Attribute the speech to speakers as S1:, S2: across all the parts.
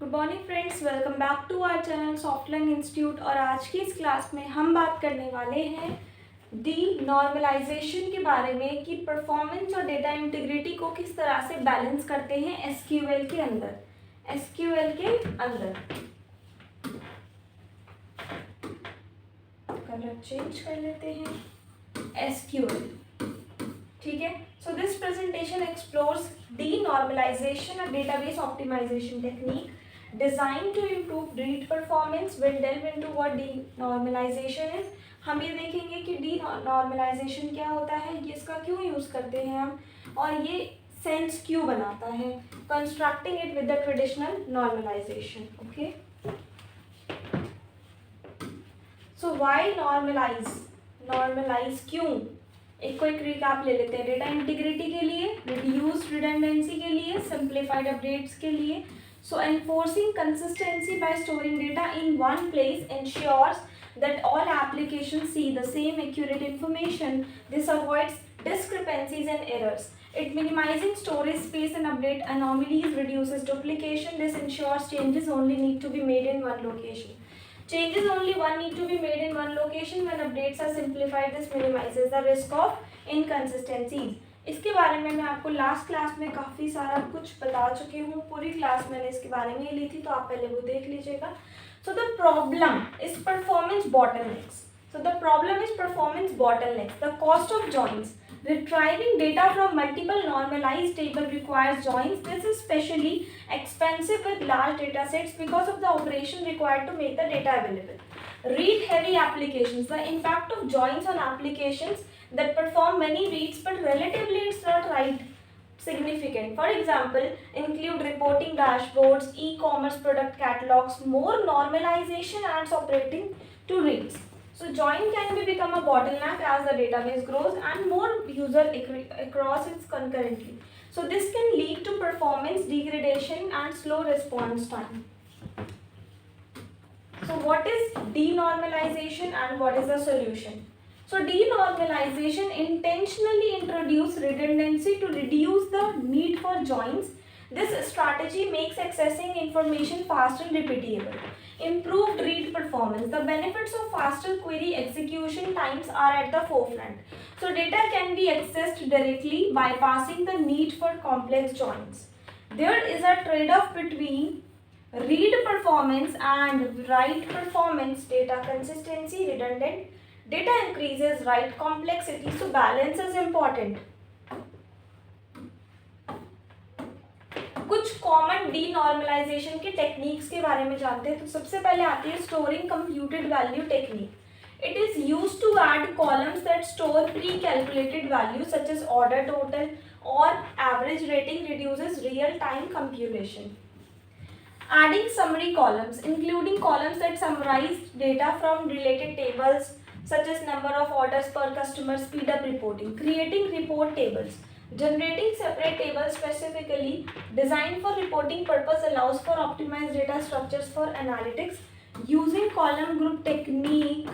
S1: Good morning friends, welcome back to our channel Softlearn institute. और आज की इस क्लास में हम बात करने वाले हैं डी नॉर्मलाइजेशन के बारे में कि परफॉर्मेंस और डेटा इंटीग्रिटी को किस तरह से बैलेंस करते हैं एसक्यूएल के अंदर। कलर चेंज कर लेते हैं। एसक्यूएल, ठीक है। So this presentation explores denormalization, a database optimization technique designed to improve read performance. We'll delve into what denormalization is. हम ये देखेंगे कि denormalization क्या होता है, ये इसका क्यों यूज करते हैं हम, और ये सेंस क्यों बनाता है, constructing it with the traditional normalization. Okay, so why normalize क्यों, एक क्विक रिकैप ले लेते हैं। डेटा इंटीग्रिटी के लिए, रिड्यूस्ड रिडंडेंसी के लिए, सिंप्लीफाइड अपडेट्स के लिए। So enforcing consistency by storing data in one place ensures that all applications see the same accurate information. This avoids discrepancies and errors. It minimizing storage space and update anomalies, reduces duplication. This ensures changes only need to be made in one location. Changes only one need to be made in one location when updates are simplified. This minimizes the risk of inconsistencies. इसके बारे में मैं आपको last class में काफ़ी सारा कुछ बता चुकी हूँ। पूरी क्लास मैंने इसके बारे में ही ली थी, तो आप पहले वो देख लीजिएगा। So the problem is performance bottlenecks. The cost of joins. Retrieving data from multiple normalized table requires joins. This is especially expensive with large data sets because of the operation required to make the data available. Read heavy applications. The impact of joins on applications that perform many reads but relatively it's not right significant. For example, include reporting dashboards, e-commerce product catalogs. More normalization adds operating to reads. So join can become a bottleneck as the database grows and more user across it concurrently. So this can lead to performance degradation and slow response time. So what is denormalization and what is the solution? So denormalization intentionally introduces redundancy to reduce the need for joins. This strategy makes accessing information faster and repeatable. Improved read performance. The benefits of faster query execution times are at the forefront. So data can be accessed directly, bypassing the need for complex joins. There is a trade-off between read performance and write performance. Data consistency, redundant data increases write complexity, so balance is important. कुछ common denormalisation के techniques के बारे में जानते हैं। तो सबसे पहले आती है storing computed value technique. It is used to add columns that store pre calculated value such as order total और average rating reduces real time computation. Adding summary columns, including columns that summarize data from related tables such as number of orders per customer, speed up reporting. Creating report tables. Generating separate tables specifically designed for reporting purpose allows for optimized data structures for analytics. Using column group technique.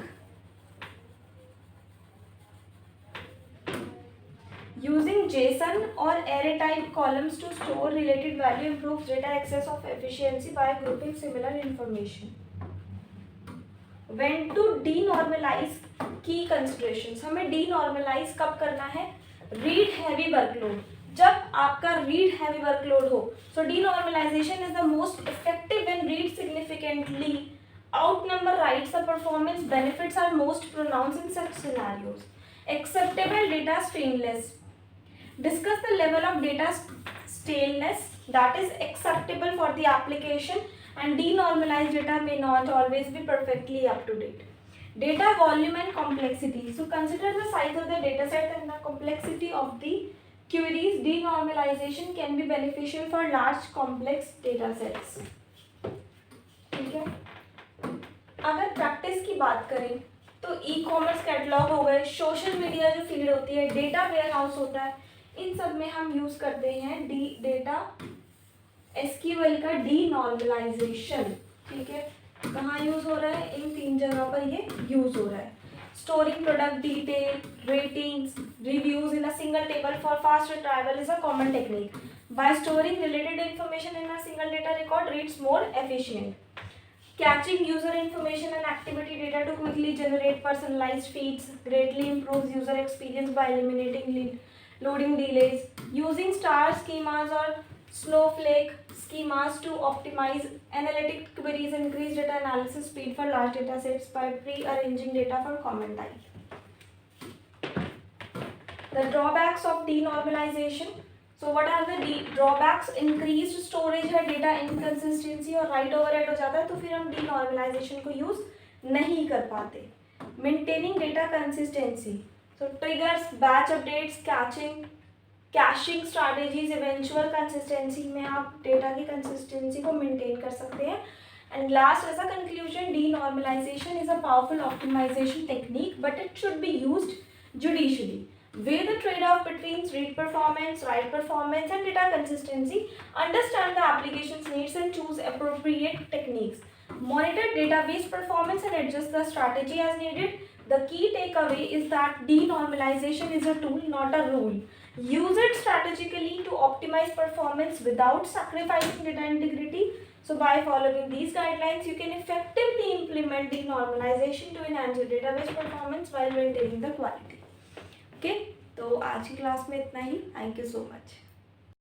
S1: Using JSON or array type columns to store related value improves data access of efficiency by grouping similar information. When to denormalize, key considerations. हमें denormalize कब करना है? Read heavy workload. जब आपका read heavy workload हो. So denormalization is the most effective when read significantly outnumber writes. The performance benefits are most pronounced in such scenarios. Acceptable data staleness. Discuss the level of data staleness that is acceptable for the application, and denormalized data may not always be perfectly up to date. Data volume and complexity. So consider the size of the data set and the complexity of the queries. Denormalization can be beneficial for large complex data sets. ठीक है, अगर practice की बात करें तो e commerce catalogue हो गए, social media जो फीड होती है, डेटा वेयर हाउस होता है, इन सब में हम यूज करते हैं डेटा एसक्यूएल का डीनॉर्मलाइजेशन. ठीक है, कहाँ यूज हो रहा है? इन तीन जगह पर ये यूज हो रहा है. Storing product detail, ratings, reviews in a single table for fast retrieval is a common technique. By storing related information in a single data record, it's more efficient. Catching user information and activity data to quickly generate personalized feeds greatly improves user experience by eliminating loading delays. Using star schemas or snowflake schemas to optimize analytic queries increase data analysis speed for large data sets by pre-arranging data for common type. The drawbacks of denormalization. So what are the drawbacks? Increased storage है, data inconsistency और write overhead हो जाता है, तो फिर हम denormalization को use नहीं कर पाते. Maintaining data consistency. So triggers, batch updates, caching strategies, eventual consistency में आप data की consistency को maintain कर सकते हैं. And last as a conclusion, denormalization is a powerful optimization technique, but it should be used judiciously. Weigh the trade-off between read performance, write performance, and data consistency. Understand the application's needs and choose appropriate techniques. Monitor database performance and adjust the strategy as needed. The key takeaway is that denormalization is a tool, not a rule. Use it strategically to optimize performance without sacrificing data integrity. So by following these guidelines, you can effectively implement denormalization to enhance your database performance while maintaining the quality. Okay तो आज की class में इतना ही. Thank you so much.